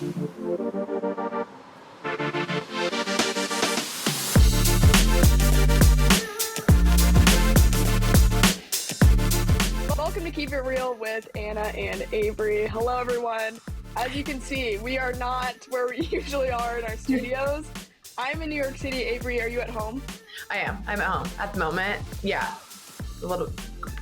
Welcome to Keep It Real with Ana and Avarie. Hello, everyone. As you can see, we are not where we usually are in our studios. I'm in New York City. Avarie, are you at home? I am. I'm at home at the moment. Yeah. A little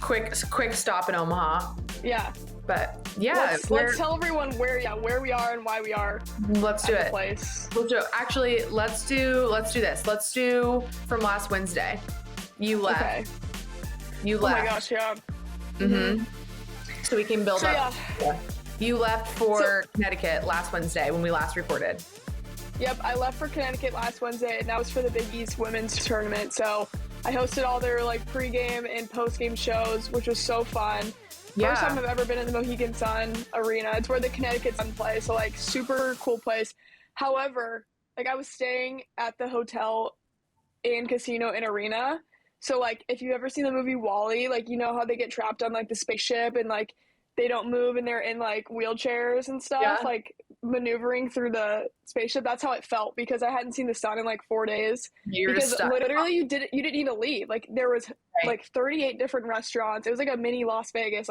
quick stop in Omaha. Yeah. But yeah. Let's tell everyone where we are and why we are. Let's do it. Place. Let's do it. Actually, let's do this. Let's do from last Wednesday. You left. Okay. You left. Oh my gosh, yeah. Mm-hmm. So we can build up. Yeah. You left for Connecticut last Wednesday when we last recorded. Yep, I left for Connecticut last Wednesday, and that was for the Big East Women's Tournament. So I hosted all their pregame and postgame shows, which was so fun. Yeah. First time I've ever been in the Mohegan Sun Arena. It's where the Connecticut Sun play, so super cool place. However, I was staying at the hotel and casino and arena. So if you've ever seen the movie WALL-E, you know how they get trapped on the spaceship and they don't move and they're in wheelchairs and stuff, maneuvering through the spaceship. That's how it felt because I hadn't seen the sun in 4 days. Literally you didn't need to leave. There was 38 different restaurants. It was a mini Las Vegas,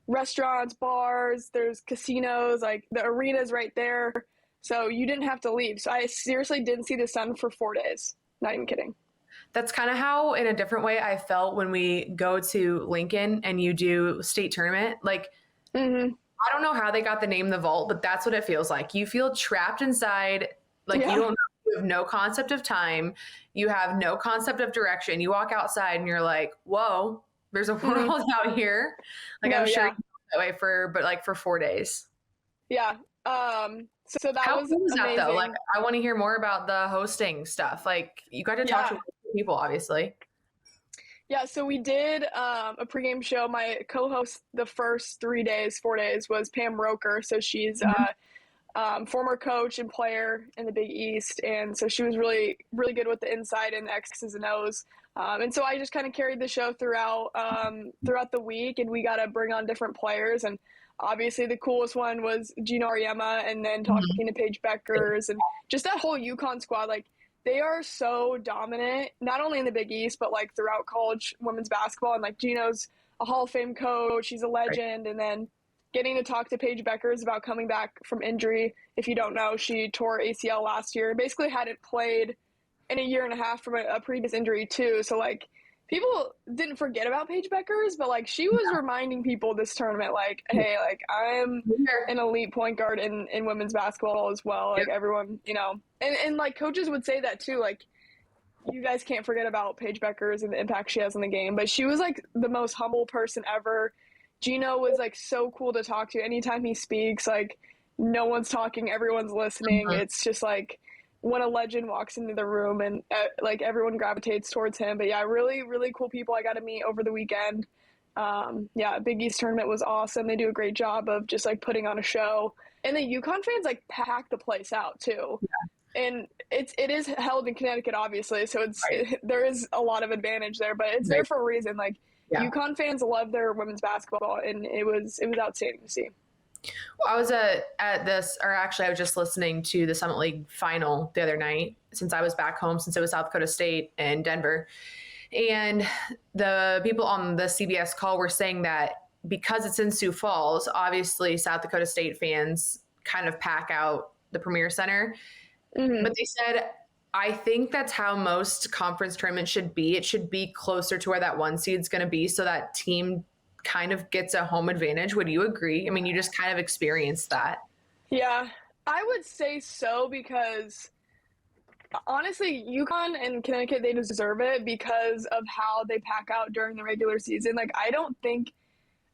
restaurants, bars, there's casinos, the arena's right there. So you didn't have to leave. So I seriously didn't see the sun for 4 days. Not even kidding. That's kind of how, in a different way, I felt when we go to Lincoln and you do state tournament. Mm-hmm. I don't know how they got the name The Vault, but that's what it feels like. You feel trapped inside. You have no concept of time. You have no concept of direction. You walk outside and you're like, whoa, there's a world out here. I'm sure you felt that way for 4 days. Yeah. So that how was cool was amazing. that though? I want to hear more about the hosting stuff. You got to talk to people, obviously. Yeah, so we did a pregame show. My co-host the first 4 days was Pam Roker. So she's former coach and player in the Big East. And so she was really, really good with the inside and the X's and O's. And so I just kind of carried the show throughout the week, and we got to bring on different players. And obviously the coolest one was Gino Auriemma, and then talking to Paige Beckers and just that whole UConn squad. They are so dominant, not only in the Big East, but throughout college women's basketball. And Gino's a Hall of Fame coach. She's a legend. Right. And then getting to talk to Paige Beckers about coming back from injury. If you don't know, she tore ACL last year. Basically hadn't played in a year and a half from a previous injury too. So people didn't forget about Paige Beckers, but she was reminding people this tournament, hey, I'm an elite point guard in women's basketball as well. Everyone, and coaches would say that too. You guys can't forget about Paige Beckers and the impact she has in the game. But she was the most humble person ever. Gino was so cool to talk to. Anytime he speaks, no one's talking, everyone's listening. It's just when a legend walks into the room and everyone gravitates towards him. But yeah, really, really cool people I got to meet over the weekend. Big East tournament was awesome. They do a great job of just putting on a show, and the UConn fans pack the place out too. Yeah. And it is held in Connecticut, obviously. So there is a lot of advantage there, but it's there for a reason. UConn fans love their women's basketball, and it was outstanding to see. Well, I was at this, or actually I was just listening to the Summit League final the other night since I was back home, since it was South Dakota State and Denver. And the people on the CBS call were saying that because it's in Sioux Falls, obviously South Dakota State fans kind of pack out the Premier Center. Mm-hmm. But they said, I think that's how most conference tournaments should be. It should be closer to where that one seed's going to be, so that team kind of gets a home advantage. Would you agree? I mean, you just kind of experienced that. Yeah, I would say so, because honestly, UConn and Connecticut, they deserve it because of how they pack out during the regular season.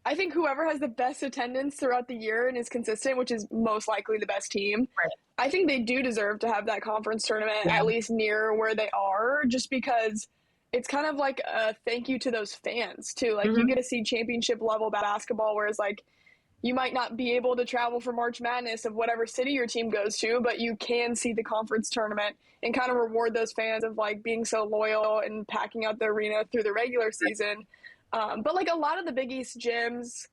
I think whoever has the best attendance throughout the year and is consistent, which is most likely the best team, right, I think they do deserve to have that conference tournament at least near where they are, just because it's kind of like a thank you to those fans too. You get to see championship level basketball, whereas you might not be able to travel for March Madness of whatever city your team goes to, but you can see the conference tournament and kind of reward those fans of being so loyal and packing out the arena through the regular season. But a lot of the Big East gyms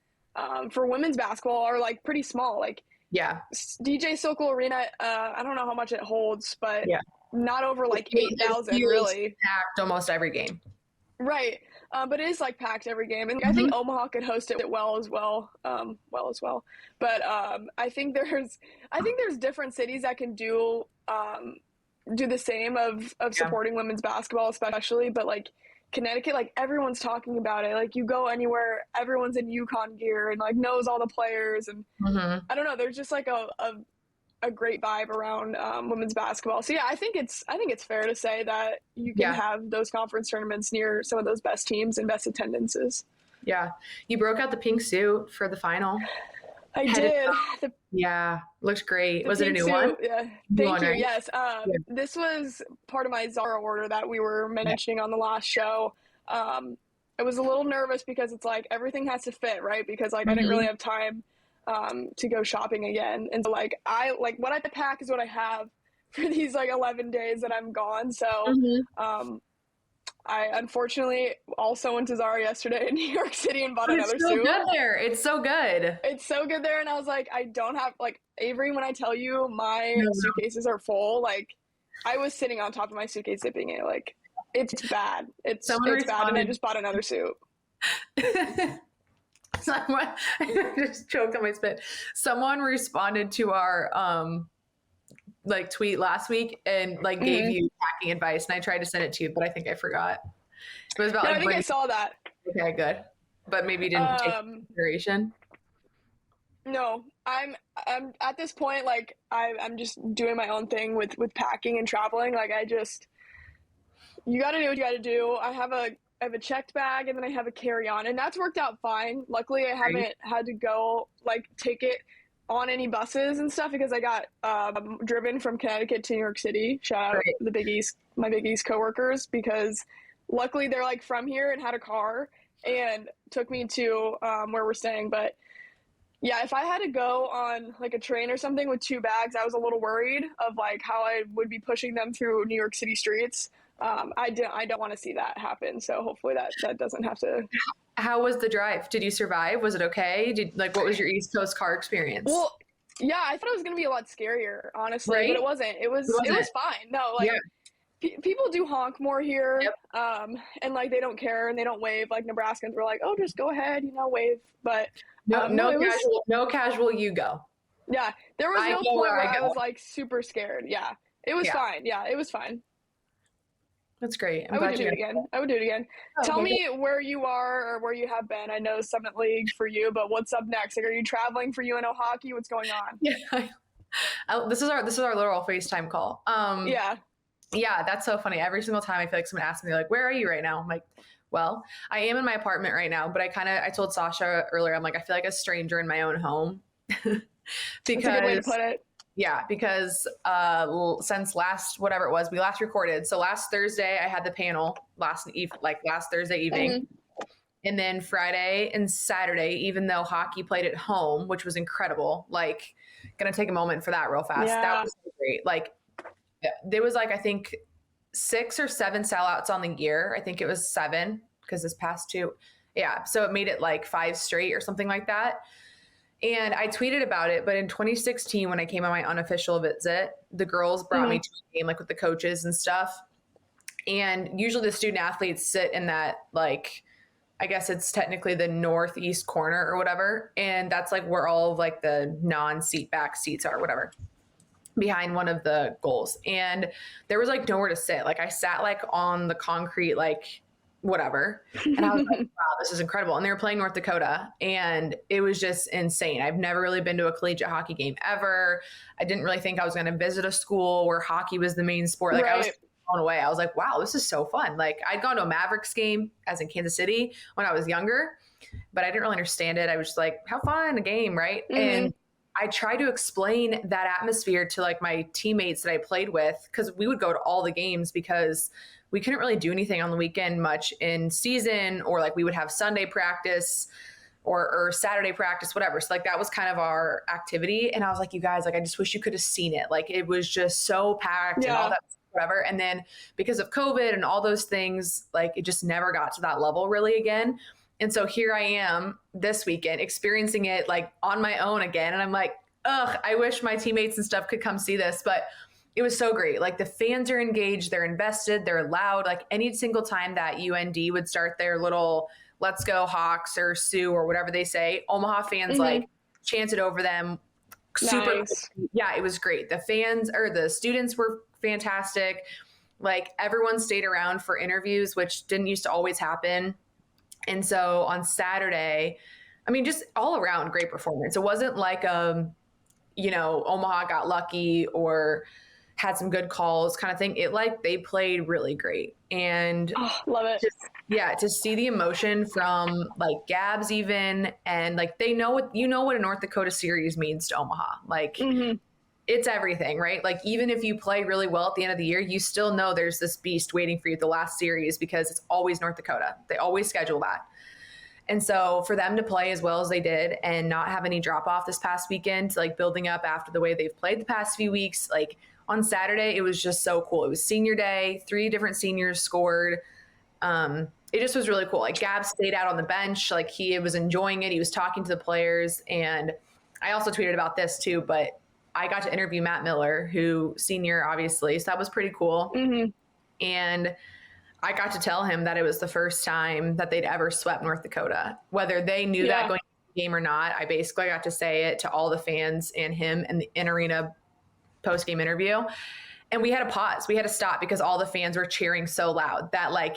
for women's basketball are pretty small. Yeah. DJ Sokol Arena, I don't know how much it holds, but Yeah. not over like 8,000 really. Packed almost every game. Right. But it is like packed every game. And I think Omaha could host it well as well. But I think there's different cities that can do the same of supporting women's basketball, especially. But like Connecticut, like everyone's talking about it. Like you go anywhere, everyone's in UConn gear and like knows all the players. And I don't know, there's just like a great vibe around women's basketball. So yeah, I think it's fair to say that you can have those conference tournaments near some of those best teams and best attendances. Yeah. You broke out the pink suit for the final. I did. Looks great. Was it a new one? Yeah. Thank you. Right? Yes. This was part of my Zara order that we were mentioning on the last show. I was a little nervous because it's like everything has to fit, right? Because like I didn't really have time to go shopping again. And so like what I pack is what I have for these like 11 days that I'm gone. So I unfortunately also went to Zara yesterday in New York City and bought another suit. It's so good there. It's so good. It's so good there. And I was like, I don't have like Avery, when I tell you my suitcases are full, like I was sitting on top of my suitcase zipping it. Like it's bad. It's bad. And I just bought another suit. Someone I just choked on my spit. Someone responded to our like tweet last week and like gave you packing advice, and I tried to send it to you, but I think I forgot. It was about I think I saw that. Okay, good. But maybe you didn't take consideration. No, I'm at this point like I'm just doing my own thing with packing and traveling. Like you got to do what you got to do. I have a checked bag and then I have a carry-on, and that's worked out fine. Luckily, I haven't had to go like take it on any buses and stuff because I got driven from Connecticut to New York City. Shout out the Big East, my Big East coworkers, because luckily they're like from here and had a car and took me to where we're staying. But yeah, if I had to go on like a train or something with 2 bags, I was a little worried of like how I would be pushing them through New York City streets. I don't want to see that happen. So hopefully that doesn't have to. How was the drive? Did you survive? Was it okay? What was your East Coast car experience? Well, yeah, I thought it was going to be a lot scarier, honestly, but it wasn't. It was fine. No, like people do honk more here. And like, they don't care and they don't wave. Like Nebraskans were like, oh, just go ahead, wave. But no casual, you go. Yeah. There was no point where I was like super scared. Yeah. It was fine. Yeah. It was fine. That's great. I would do it again. Oh, Tell me where you are or where you have been. I know Summit League for you, but what's up next? Like, are you traveling for UNO hockey? What's going on? Yeah. This is our literal FaceTime call. Yeah, that's so funny. Every single time I feel like someone asks me like, where are you right now? I'm like, well, I am in my apartment right now, but I told Sasha earlier, I'm like, I feel like a stranger in my own home. Because that's a good way to put it. Yeah, because since whatever it was, we last recorded. So last Thursday, I had the panel last Thursday evening. And then Friday and Saturday, even though hockey played at home, which was incredible, like going to take a moment for that real fast. Yeah. That was so great. Like there was like, I think 6 or 7 sellouts on the year. I think it was 7 because this past 2. Yeah. So it made it like 5 straight or something like that. And I tweeted about it, but in 2016, when I came on my unofficial visit, the girls brought me to a game, like with the coaches and stuff. And usually the student athletes sit in that, like, I guess it's technically the northeast corner or whatever. And that's like where all of like the non-seat back seats are, whatever, behind one of the goals. And there was like nowhere to sit. Like I sat like on the concrete, like whatever. And I was like, wow, this is incredible. And they were playing North Dakota and it was just insane. I've never really been to a collegiate hockey game ever. I didn't really think I was going to visit a school where hockey was the main sport. Like I was blown away. I was like, wow, this is so fun. Like I'd gone to a Mavericks game as in Kansas City when I was younger, but I didn't really understand it. I was just like, how fun, a game, right? And I tried to explain that atmosphere to like my teammates that I played with, because we would go to all the games because we couldn't really do anything on the weekend much in season, or like we would have Sunday practice or Saturday practice, whatever. So like that was kind of our activity. And I was like, you guys, like, I just wish you could have seen it. Like it was just so packed and all that, whatever. And then because of COVID and all those things, like it just never got to that level really again. And so here I am this weekend experiencing it like on my own again. And I'm like, I wish my teammates and stuff could come see this, but it was so great. Like the fans are engaged, they're invested, they're loud. Like any single time that UND would start their little "Let's go Hawks" or "Sioux" or whatever they say, Omaha fans like chanted over them. Super. Nice. Yeah, it was great. The fans or the students were fantastic. Like everyone stayed around for interviews, which didn't used to always happen. And so on Saturday, I mean, just all around great performance. It wasn't like, Omaha got lucky or had some good calls kind of thing. It like they played really great. And love it. to see the emotion from like Gabs even, and like they know what a North Dakota series means to Omaha. Like it's everything, right? Like even if you play really well at the end of the year, you still know there's this beast waiting for you at the last series because it's always North Dakota. They always schedule that. And so for them to play as well as they did and not have any drop off this past weekend, like building up after the way they've played the past few weeks, like on Saturday, it was just so cool. It was senior day, 3 different seniors scored. It just was really cool. Like Gab stayed out on the bench, like he was enjoying it. He was talking to the players. And I also tweeted about this too, but I got to interview Matt Miller, who senior, obviously. So that was pretty cool. And I got to tell him that it was the first time that they'd ever swept North Dakota, whether they knew that going into the game or not. I basically got to say it to all the fans and him in the in-arena post-game interview. And we had to pause. We had to stop because all the fans were cheering so loud that like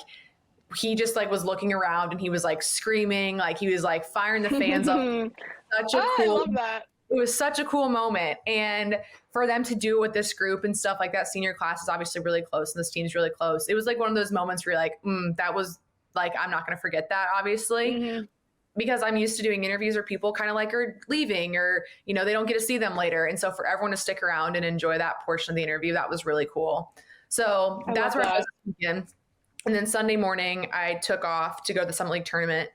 he just like was looking around and he was like screaming, like he was like firing the fans up. I love that. It was such a cool moment. And for them to do it with this group and stuff like that, senior class is obviously really close and this team's really close. It was like one of those moments where you're like, that was like, I'm not going to forget that, obviously, because I'm used to doing interviews where people kind of like are leaving or, they don't get to see them later. And so for everyone to stick around and enjoy that portion of the interview, that was really cool. So that's where I was thinking. And then Sunday morning, I took off to go to the Summit League tournament.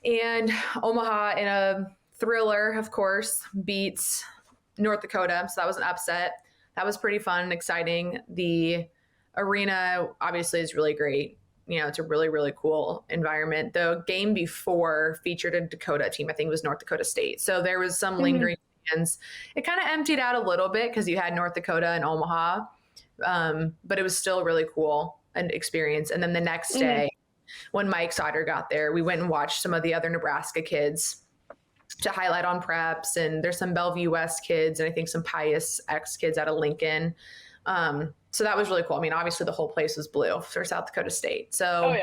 And Omaha, in a thriller, of course, beats North Dakota. So that was an upset. That was pretty fun and exciting. The arena obviously is really great. It's a really, really cool environment. The game before featured a Dakota team. I think it was North Dakota State. So there was some lingering fans. It kind of emptied out a little bit because you had North Dakota and Omaha. But it was still really cool an experience. And then the next day, when Mike Sauter got there, we went and watched some of the other Nebraska kids to highlight on preps. And there's some Bellevue West kids and I think some Pius X kids out of Lincoln. So that was really cool. I mean, obviously the whole place was blue for South Dakota State. So,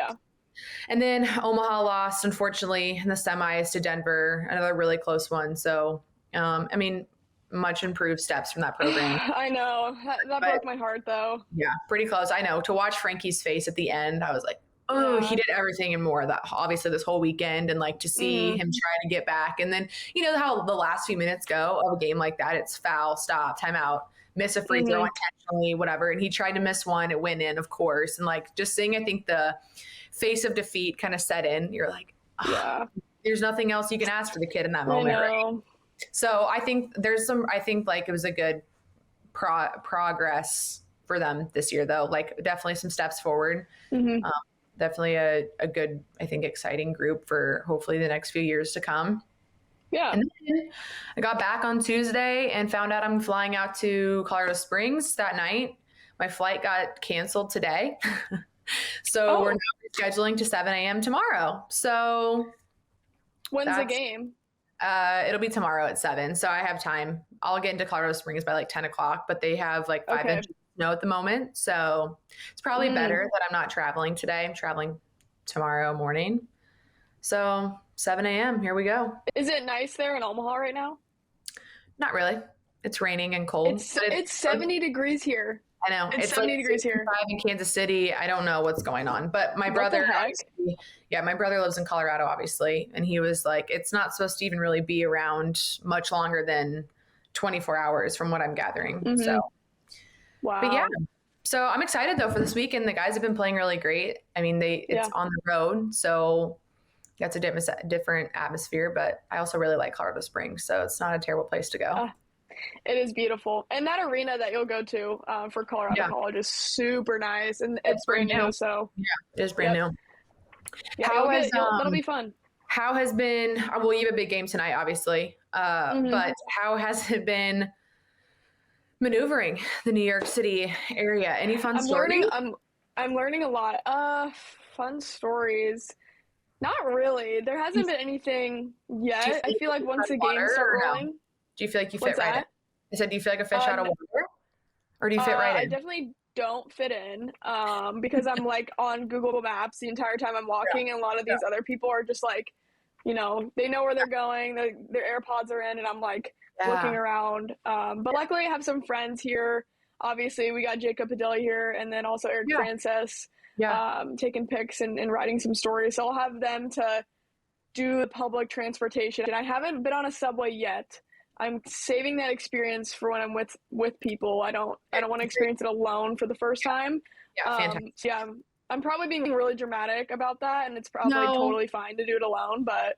and then Omaha lost, unfortunately, in the semis to Denver, another really close one. So, I mean, much improved steps from that program. I know. That broke my heart, though. Yeah, pretty close. I know. To watch Frankie's face at the end, I was like, oh, he did everything and more that obviously this whole weekend, and like to see him try to get back. And then, how the last few minutes go of a game like that, it's foul, stop, timeout, miss a free throw intentionally, whatever. And he tried to miss one, it went in, of course. And like just seeing, I think the face of defeat kind of set in. You're like, there's nothing else you can ask for the kid in that moment, right? So I think like it was a good progress for them this year, though. Like definitely some steps forward. Definitely a good, I think, exciting group for hopefully the next few years to come. Yeah. And then I got back on Tuesday and found out I'm flying out to Colorado Springs that night. My flight got canceled today. So we're now scheduling to 7 a.m. tomorrow. So when's the game? It'll be tomorrow at 7. So I have time. I'll get into Colorado Springs by like 10 o'clock, but they have like 5 inches of snow at the moment. So it's probably better that I'm not traveling today. I'm traveling tomorrow morning. So 7 a.m. Here we go. Is it nice there in Omaha right now? Not really. It's raining and cold. It's 70 degrees here. I know. It's 70 like degrees here. In Kansas City. I don't know what's going on. But my brother, my brother lives in Colorado, obviously. And he was like, it's not supposed to even really be around much longer than 24 hours from what I'm gathering. So, wow. But yeah. So I'm excited though for this weekend. The guys have been playing really great. I mean, it's on the road. So that's a different atmosphere, but I also really like Colorado Springs. So it's not a terrible place to go. It is beautiful. And that arena that you'll go to for Colorado College is super nice. And it's brand new. So it is brand new. Yeah, that'll be fun. How has been, well, you have a big game tonight, obviously. But how has it been maneuvering the New York City area? Any fun stories? I'm learning a lot. Fun stories. Not really. There hasn't been anything Do you yet. I feel like once the games water start or no? rolling. Do you feel like you fit What's right in? that? I said, do you feel like a fish out of water? Or do you fit right I in? definitely don't fit in because I'm like on Google Maps the entire time I'm walking, and a lot of these other people are just like, they know where they're going, their AirPods are in, and I'm like looking around. But luckily, I have some friends here. Obviously, we got Jacob Padilla here, and then also Eric Francis taking pics and writing some stories. So I'll have them to do the public transportation. And I haven't been on a subway yet. I'm saving that experience for when I'm with people. I don't want to experience it alone for the first time. Yeah, fantastic. So yeah, I'm probably being really dramatic about that, and it's probably totally fine to do it alone. But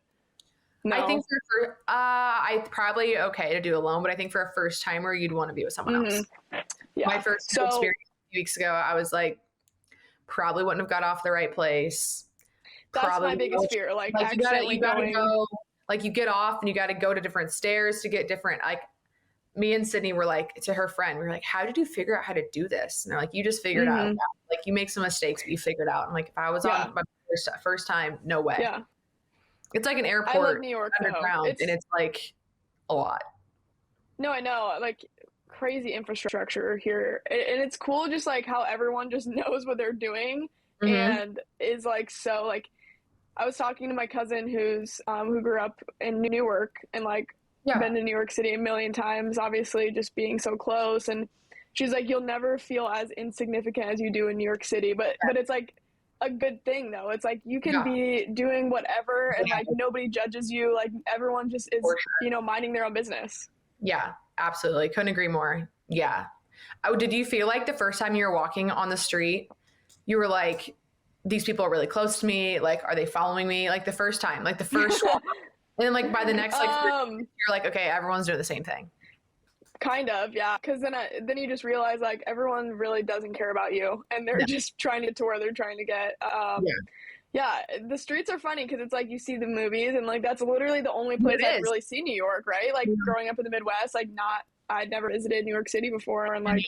no, I think I probably okay to do alone, but I think for a first timer, you'd want to be with someone else. Yeah. My first experience a few weeks ago, I was like, probably wouldn't have got off the right place. That's my biggest fear. Like accidentally you gotta go. Like you get off and you got to go to different stairs to get different. Like me and Sydney were like to her friend, we were like, "How did you figure out how to do this?" And they're like, "You just figured it out. Like you make some mistakes, but you figured it out." And like if I was on my first time, no way. Yeah. It's like an airport. I love New York underground, and it's like a lot. No, I know. Like crazy infrastructure here, and it's cool just like how everyone just knows what they're doing and is like so like. I was talking to my cousin who grew up in Newark and like been to New York City a million times, obviously just being so close, and she's like, you'll never feel as insignificant as you do in New York City, but it's like a good thing though. It's like you can be doing whatever and like nobody judges you, like everyone just is minding their own business. Yeah, absolutely, couldn't agree more. Yeah. Oh, did you feel like the first time you were walking on the street you were like, these people are really close to me, like are they following me? Like the first time, like the first walk, and then like by the next like you're like, okay, everyone's doing the same thing. Kind of, yeah, because then you just realize like everyone really doesn't care about you and they're just trying to get to where they're trying to get. The streets are funny because it's like you see the movies and like that's literally the only place I've really seen New York, right? Like growing up in the Midwest, like I'd never visited New York City before, and like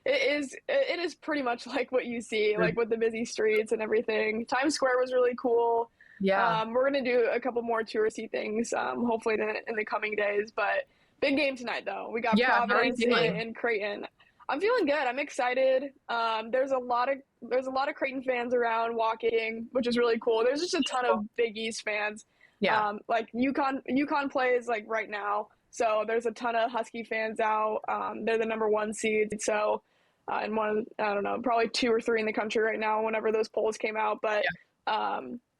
it is pretty much like what you see, like with the busy streets and everything. Times Square was really cool. We're gonna do a couple more touristy things hopefully in the coming days, but big game tonight though. We got Providence and Creighton. I'm feeling good. I'm excited. There's a lot of Creighton fans around walking, which is really cool. There's just a ton of Big East fans. Like UConn plays like right now, so there's a ton of Husky fans out. They're the number 1 seed, so and one, I don't know, probably 2 or 3 in the country right now whenever those polls came out, but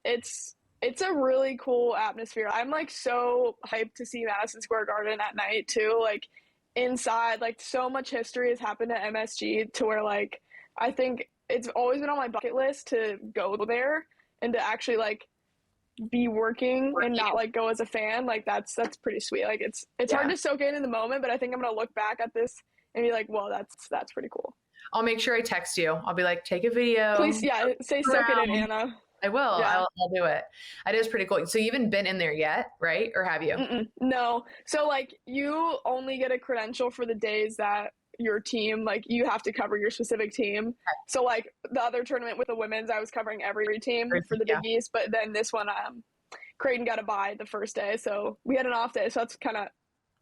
it's a really cool atmosphere. I'm like so hyped to see Madison Square Garden at night too. Like inside, like so much history has happened at MSG to where like I think it's always been on my bucket list to go there and to actually like be working and not like go as a fan. Like that's pretty sweet. Like it's hard to soak in the moment, but I think I'm gonna look back at this and be like, well, that's pretty cool. I'll make sure I text you. I'll be like, take a video. Please, say soak it in, Anna. I will. I'll do it. It is pretty cool. So you haven't been in there yet, right? Or have you? No. So like you only get a credential for the days that your team, like you have to cover your specific team. Okay. So like the other tournament with the women's, I was covering every team for the Big East, but then this one, Creighton got a bye the first day. So we had an off day. So that's kind of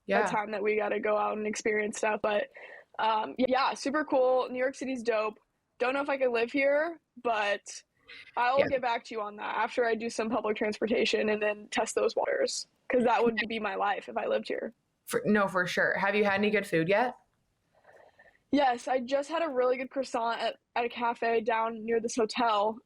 a time that we got to go out and experience stuff. But super cool. New York City's dope. Don't know if I could live here, but I'll get back to you on that after I do some public transportation and then test those waters, because that would be my life if I lived here. For sure. Have you had any good food yet? Yes, I just had a really good croissant at a cafe down near this hotel.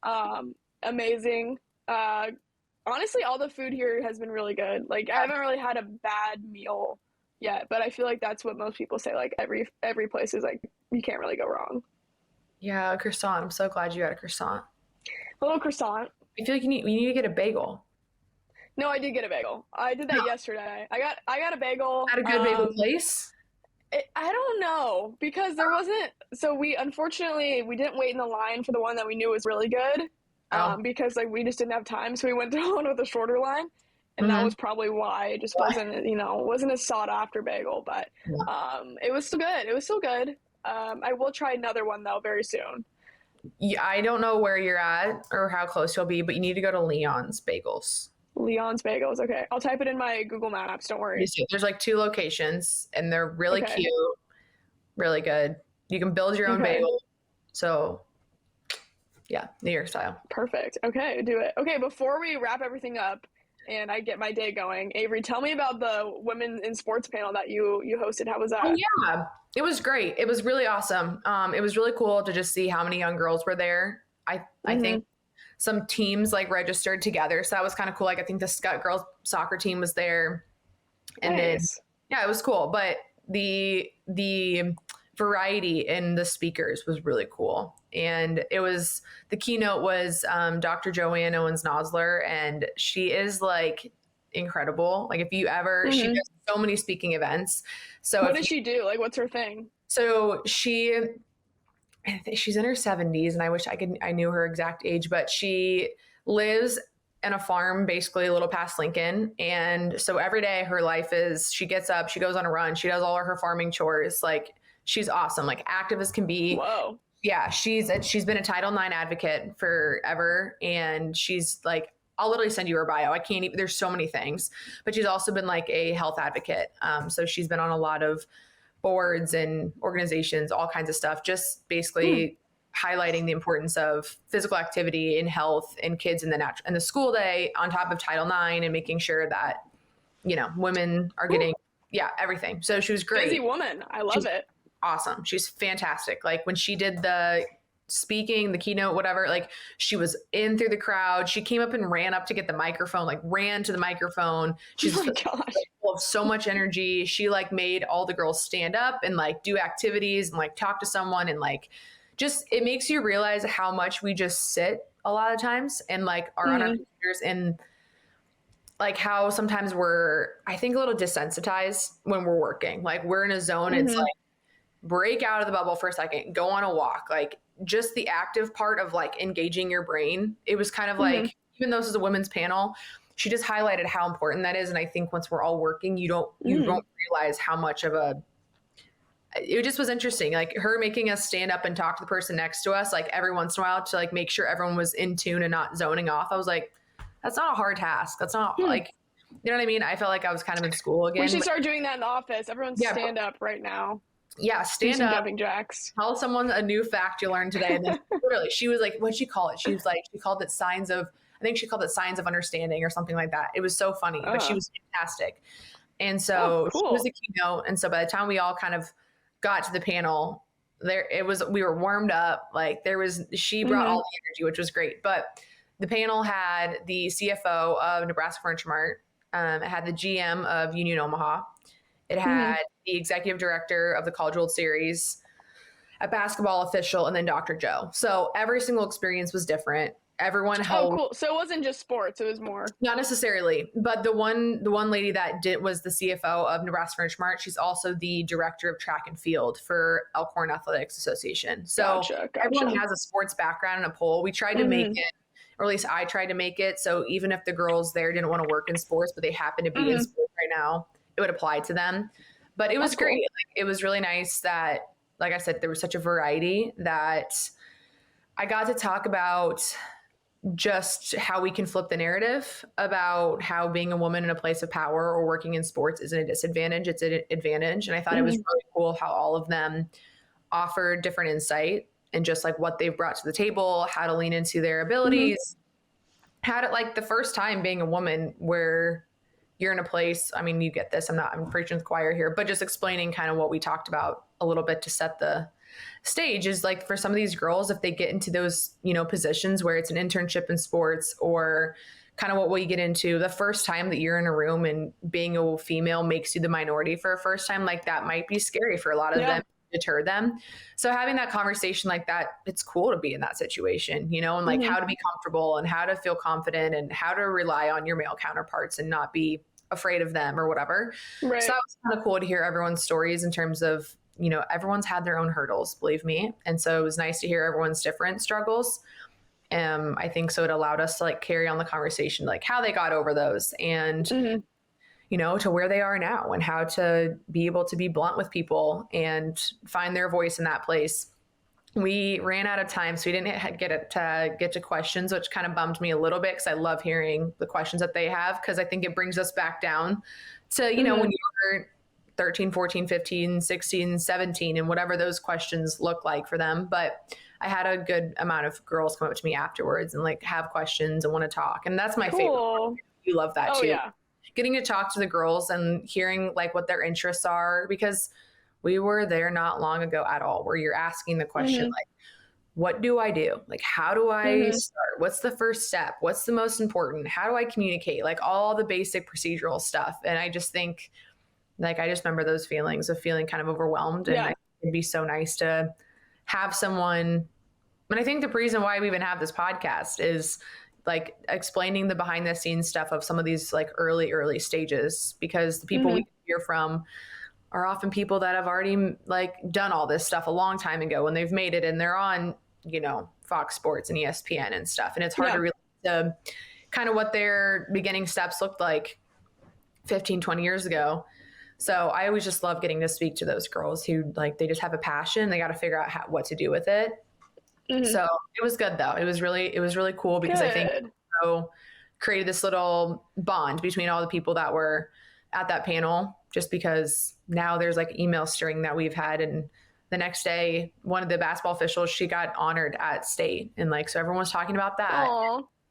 Amazing. Honestly, all the food here has been really good. Like I haven't really had a bad meal yet, but I feel like that's what most people say. Like every place is like, you can't really go wrong. Yeah, a croissant. I'm so glad you had a croissant. A little croissant. I feel like you need to get a bagel. No, I did get a bagel. I did that yesterday. I got a bagel. At a good bagel place? I don't know, because there wasn't. So we didn't wait in the line for the one that we knew was really good, because like we just didn't have time. So we went to one with a shorter line, And that was probably why it just wasn't, wasn't a sought after bagel, but it was still good. It was still good. I will try another one though very soon. Yeah, I don't know where you're at or how close you'll be, but you need to go to Leon's Bagels. Leon's Bagels. Okay. I'll type it in my Google Maps. Don't worry. There's like 2 locations and they're really cute, really good. You can build your own bagel. So yeah, New York style. Perfect. Okay, do it. Okay, before we wrap everything up and I get my day going, Avery, tell me about the women in sports panel that you hosted. How was that? Oh, yeah, it was great. It was really awesome. It was really cool to just see how many young girls were there. I think some teams like registered together, so that was kind of cool. Like I think the Scott girls soccer team was there, and then it was cool. But the variety in the speakers was really cool. And it was, the keynote was Dr. Joanne Owens-Nosler, and she is like incredible. Like if you ever, she does so many speaking events. So what does she do? Like what's her thing? So she's in her 70s, and I wish I knew her exact age, but she lives in a farm basically a little past Lincoln. And so every day her life is, she gets up, she goes on a run, she does all of her farming chores. Like she's awesome, like active as can be. Whoa. Yeah, she's been a Title IX advocate forever, and she's like, I'll literally send you her bio. I can't even, there's so many things, but she's also been like a health advocate. So she's been on a lot of boards and organizations, all kinds of stuff, just basically highlighting the importance of physical activity in health and kids in the school day on top of Title IX, and making sure that, women are getting, everything. So she was great. Busy woman. I love it. Awesome. She's fantastic. Like when she did the speaking, the keynote, whatever, like she was in through the crowd. She came up and ran up to get the microphone, like ran to the microphone. She's full of so much energy. She like made all the girls stand up and like do activities and like talk to someone, and like, just, it makes you realize how much we just sit a lot of times and like are on our computers, and like how sometimes we're, I think, a little desensitized when we're working. Like we're in a zone. It's like, break out of the bubble for a second, go on a walk, like just the active part of like engaging your brain. It was kind of like, even though this is a women's panel, she just highlighted how important that is. And I think once we're all working, you don't realize how much of it just was interesting. Like her making us stand up and talk to the person next to us, like every once in a while, to like make sure everyone was in tune and not zoning off. I was like, that's not a hard task. That's not like, you know what I mean? I felt like I was kind of in school again. We should start doing that in the office. Everyone stand up right now. Yeah, stand up, jumping jacks. Tell someone a new fact you learned today. And then literally, she was like, what'd she call it? She was like, she called it signs of understanding or something like that. It was so funny, but she was fantastic. And so she was the keynote. And so by the time we all kind of got to the panel, we were warmed up. Like she brought all the energy, which was great. But the panel had the CFO of Nebraska Furniture Mart. It had the GM of Union Omaha. It had the executive director of the College World Series, a basketball official, and then Dr. Joe. So every single experience was different. Everyone held. Oh, cool. So it wasn't just sports. It was more. Not necessarily, but the one lady that was the CFO of Nebraska Furniture Mart. She's also the director of track and field for Elkhorn Athletics Association. So everyone has a sports background in a poll. We tried to make it, or at least I tried to make it, so even if the girls there didn't want to work in sports, but they happen to be in sports right now, it would apply to them. But it was great. Like, it was really nice that, like I said, there was such a variety that I got to talk about just how we can flip the narrative about how being a woman in a place of power or working in sports isn't a disadvantage, it's an advantage. And I thought it was really cool how all of them offered different insight and just like what they've brought to the table, how to lean into their abilities, how to, like, the first time being a woman where you're in a place, I mean, you get this, I'm preaching to the choir here, but just explaining kind of what we talked about a little bit to set the stage is like, for some of these girls, if they get into those, positions where it's an internship in sports or kind of what we get into the first time that you're in a room and being a female makes you the minority for a first time, like that might be scary for a lot of them, deter them. So having that conversation like that, it's cool to be in that situation, and like how to be comfortable and how to feel confident and how to rely on your male counterparts and not be afraid of them or whatever. Right. So that was kind of cool to hear everyone's stories in terms of, everyone's had their own hurdles, believe me. And so it was nice to hear everyone's different struggles. I think so it allowed us to like carry on the conversation, like how they got over those and, you know, to where they are now and how to be able to be blunt with people and find their voice in that place. We ran out of time, so we didn't get to questions, which kind of bummed me a little bit because I love hearing the questions that they have, because I think it brings us back down to, you know, when you were 13, 14, 15, 16, 17, and whatever those questions look like for them. But I had a good amount of girls come up to me afterwards and like have questions and want to talk. And that's my favorite. You love that too. Yeah. Getting to talk to the girls and hearing like what their interests are, because we were there not long ago at all, where you're asking the question, like, what do I do? Like, how do I start? What's the first step? What's the most important? How do I communicate? Like all the basic procedural stuff. And I just think, like, I just remember those feelings of feeling kind of overwhelmed. And it'd be so nice to have someone. And I think the reason why we even have this podcast is like explaining the behind the scenes stuff of some of these like early stages, because the people we hear from are often people that have already like done all this stuff a long time ago and they've made it and they're on, you know, Fox Sports and ESPN and stuff. And it's hard to relate to kind of what their beginning steps looked like 15, 20 years ago. So I always just love getting to speak to those girls who like, they just have a passion. They got to figure out what to do with it. So it was good though. It was really cool because I think so created this little bond between all the people that were at that panel, just because now there's like email string that we've had. And the next day, one of the basketball officials, she got honored at state. And like, so everyone was talking about that.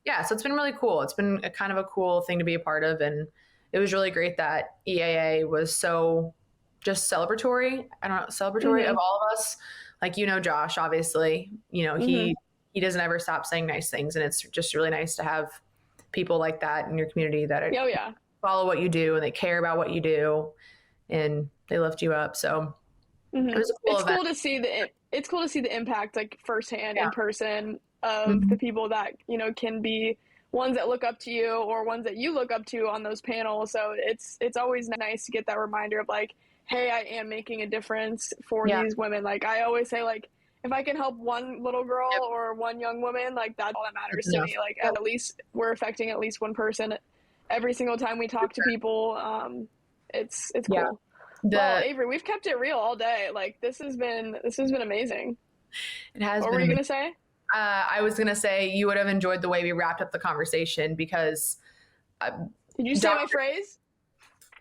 Yeah. So it's been really cool. It's been a kind of a cool thing to be a part of. And it was really great that EAA was so just celebratory. I don't know, celebratory of all of us. Like, you know, Josh, obviously, you know, he doesn't ever stop saying nice things. And it's just really nice to have people like that in your community that are, follow what you do and they care about what you do and they lift you up. So it was a cool event. It's cool to see the impact like firsthand in person of the people that, you know, can be ones that look up to you or ones that you look up to on those panels. So it's always nice to get that reminder of like, hey, I am making a difference for these women. Like I always say, like, if I can help one little girl or one young woman, like that's all that matters to me. Like at least we're affecting at least one person every single time we talk to people. It's cool. Well, Avery, we've kept it real all day. Like this has been amazing. It has. What were you gonna say? I was gonna say you would have enjoyed the way we wrapped up the conversation because. Did you say my phrase?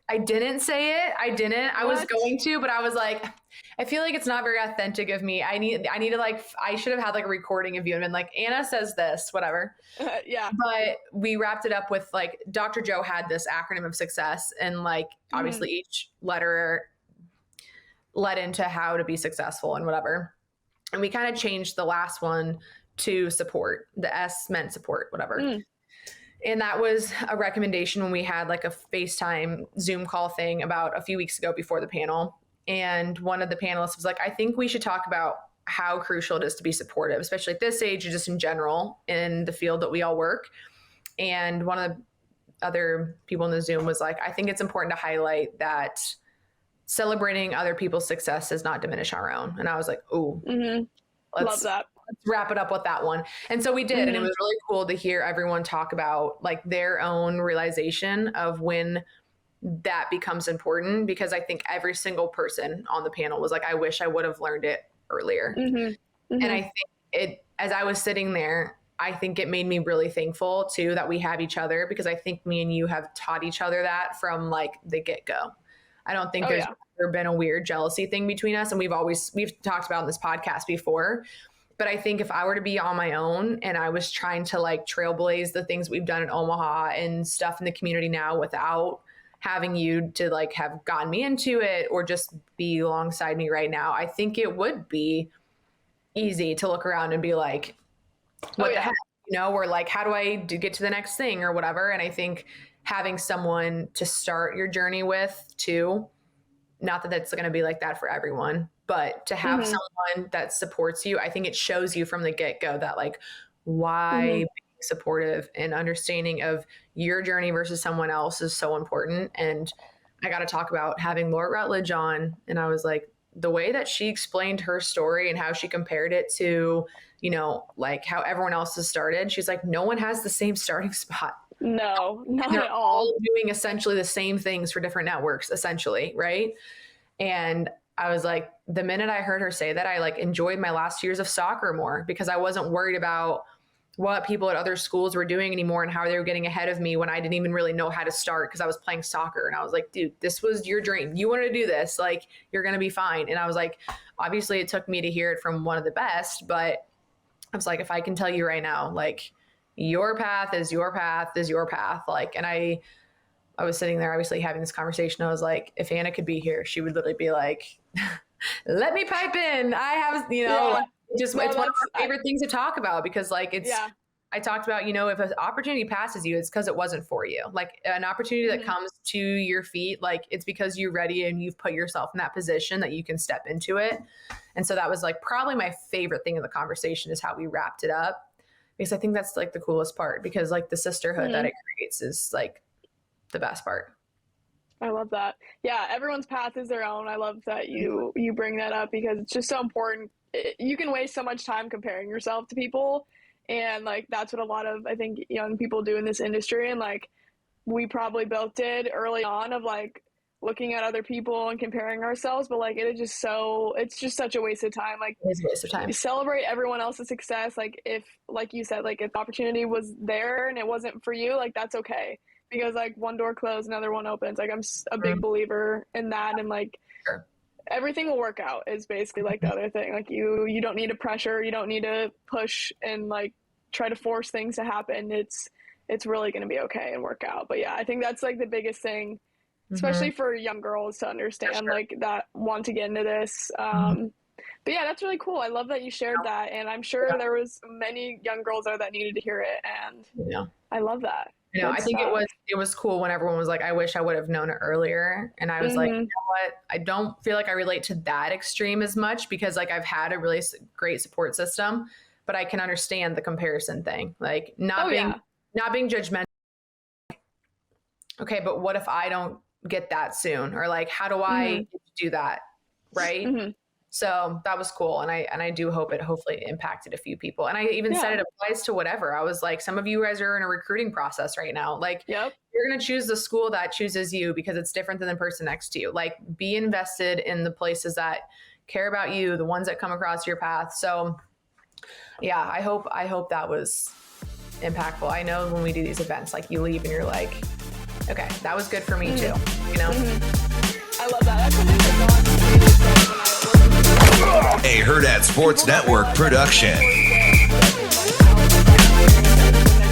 I didn't say it. I didn't. I was going to, but I was like, I feel like it's not very authentic of me. I need to like, I should have had like a recording of you and been like, Anna says this, whatever. But we wrapped it up with like, Dr. Joe had this acronym of success and like, obviously each letter led into how to be successful and whatever. And we kind of changed the last one to support. The S meant support, whatever. And that was a recommendation when we had like a FaceTime Zoom call thing about a few weeks ago before the panel. And one of the panelists was like, I think we should talk about how crucial it is to be supportive, especially at this age, just in general in the field that we all work. And one of the other people in the Zoom was like, I think it's important to highlight that celebrating other people's success does not diminish our own. And I was like, ooh, love that. Let's wrap it up with that one. And so we did. And it was really cool to hear everyone talk about like their own realization of when that becomes important, because I think every single person on the panel was like, I wish I would have learned it earlier. And I think it, as I was sitting there, I think it made me really thankful too that we have each other, because I think me and you have taught each other that from like the get-go. I don't think there's ever been a weird jealousy thing between us. And we've talked about in this podcast before. But I think if I were to be on my own and I was trying to like trailblaze the things we've done in Omaha and stuff in the community now without having you to like have gotten me into it or just be alongside me right now, I think it would be easy to look around and be like, what the heck, you know, or like, how do I get to the next thing or whatever? And I think having someone to start your journey with too, not that that's going to be like that for everyone, but to have someone that supports you, I think it shows you from the get-go that like why being supportive and understanding of your journey versus someone else is so important. And I got to talk about having Laura Rutledge on, and I was like, the way that she explained her story and how she compared it to, you know, like how everyone else has started, she's like, no one has the same starting spot. No, not They're at all. doing essentially the same things for different networks, essentially, right? And I was like, the minute I heard her say that, I like enjoyed my last years of soccer more because I wasn't worried about what people at other schools were doing anymore and how they were getting ahead of me when I didn't even really know how to start because I was playing soccer. And I was like, dude, this was your dream. You wanted to do this. Like, you're going to be fine. And I was like, obviously it took me to hear it from one of the best, but I was like, if I can tell you right now, like, your path is your path is your path. Like, and I was sitting there obviously having this conversation. I was like, if Anna could be here, she would literally be like, let me pipe in. I have, you know, like, it's one of our favorite things to talk about because like I talked about, you know, if an opportunity passes you, it's because it wasn't for you. Like an opportunity that comes to your feet, like it's because you're ready and you've put yourself in that position that you can step into it. And so that was like probably my favorite thing in the conversation is how we wrapped it up, because I think that's like the coolest part because like the sisterhood that it creates is like the best part. I love that. Yeah, everyone's path is their own. I love that you bring that up because it's just so important. You can waste so much time comparing yourself to people, and like that's what a lot of, I think, young people do in this industry, and like we probably both did early on, of like looking at other people and comparing ourselves, but like it's just such a waste of time. Like, it's a waste of time. Celebrate everyone else's success. Like if, like you said, like if the opportunity was there and it wasn't for you, like that's okay. Because like one door closed, another one opens. Like I'm a big believer in that, and like everything will work out is basically like the other thing. Like you don't need to pressure, you don't need to push and like try to force things to happen. It's really going to be okay and work out. But yeah, I think that's like the biggest thing, especially for young girls to understand, like that want to get into this. But yeah, that's really cool. I love that you shared that, and I'm sure there was many young girls there that needed to hear it, and I love that. You know, I think it was cool when everyone was like, I wish I would have known it earlier. And I was like, you know what? I don't feel like I relate to that extreme as much because like I've had a really great support system, but I can understand the comparison thing. Like not being judgmental. Okay, but what if I don't get that soon? Or like, how do I do that? Right. So that was cool. And I do hope it hopefully impacted a few people. And I even said it applies to whatever. I was like, some of you guys are in a recruiting process right now. Like you're going to choose the school that chooses you because it's different than the person next to you. Like be invested in the places that care about you, the ones that come across your path. So yeah, I hope that was impactful. I know when we do these events, like you leave and you're like, okay, that was good for me too, you know? I love that. That's something that Dawn a Hurrdat Sports Network production.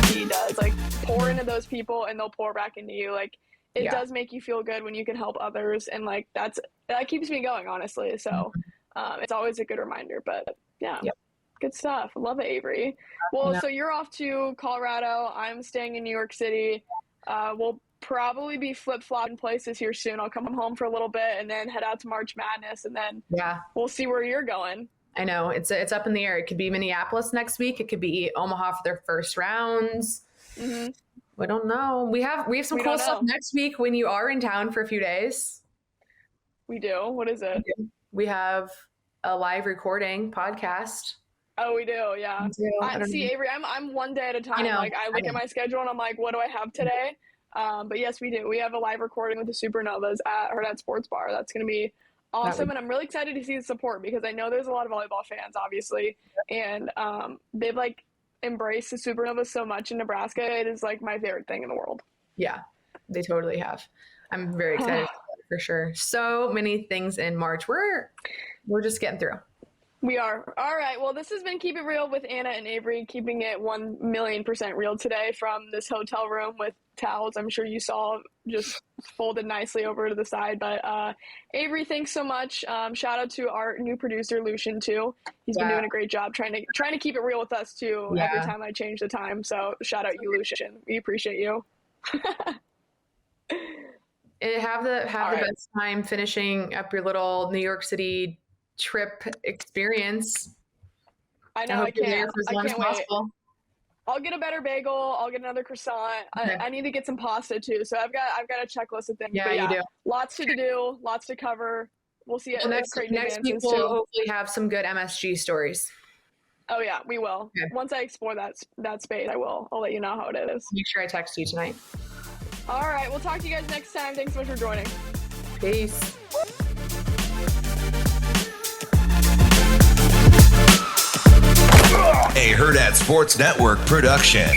He does like pour into those people and they'll pour back into you. Like it does make you feel good when you can help others, and like that keeps me going, honestly. So it's always a good reminder. But good stuff. Love it, Avery. Well, so you're off to Colorado. I'm staying in New York City. We'll probably be flip-flopping places here soon. I'll come home for a little bit and then head out to March Madness, and then we'll see where you're going. I know it's up in the air. It could be Minneapolis next week. It could be Omaha for their first rounds. We don't know. We have some cool stuff next week when you are in town for a few days. We do. What is it? We have a live recording podcast. Oh, we do. Yeah. See, Avery, I'm one day at a time. Like I look at my schedule and I'm like, what do I have today? But yes, we do. We have a live recording with the Supernovas at Hurrdat Sports Bar. That's going to be awesome. And I'm really excited to see the support because I know there's a lot of volleyball fans, obviously. And they've like embraced the Supernovas so much in Nebraska. It is like my favorite thing in the world. Yeah, they totally have. I'm very excited for sure. So many things in March. We're just getting through. We are. All right. Well, this has been Keep It Real with Ana and Avarie, keeping it 1,000,000% real today from this hotel room with towels I'm sure you saw just folded nicely over to the side. But Avarie, thanks so much. Shout out to our new producer, Lucian, too. He's been doing a great job trying to keep it real with us, too, every time I change the time. So shout out you, Lucian. We appreciate you. Have the best time finishing up your little New York City trip experience. I know. I can't wait. I'll get a better bagel. I'll get another croissant. Okay. I need to get some pasta too. So I've got a checklist of things. Yeah, you do. Lots to do. Lots to cover. we'll see it. Well, next week we'll hopefully have some good MSG stories. Oh yeah, we will. Okay. Once I explore that space, I'll let you know how it is. Make sure I text you tonight. All right, we'll talk to you guys next time. Thanks so much for joining. Peace. A Hurrdat Sports Network production.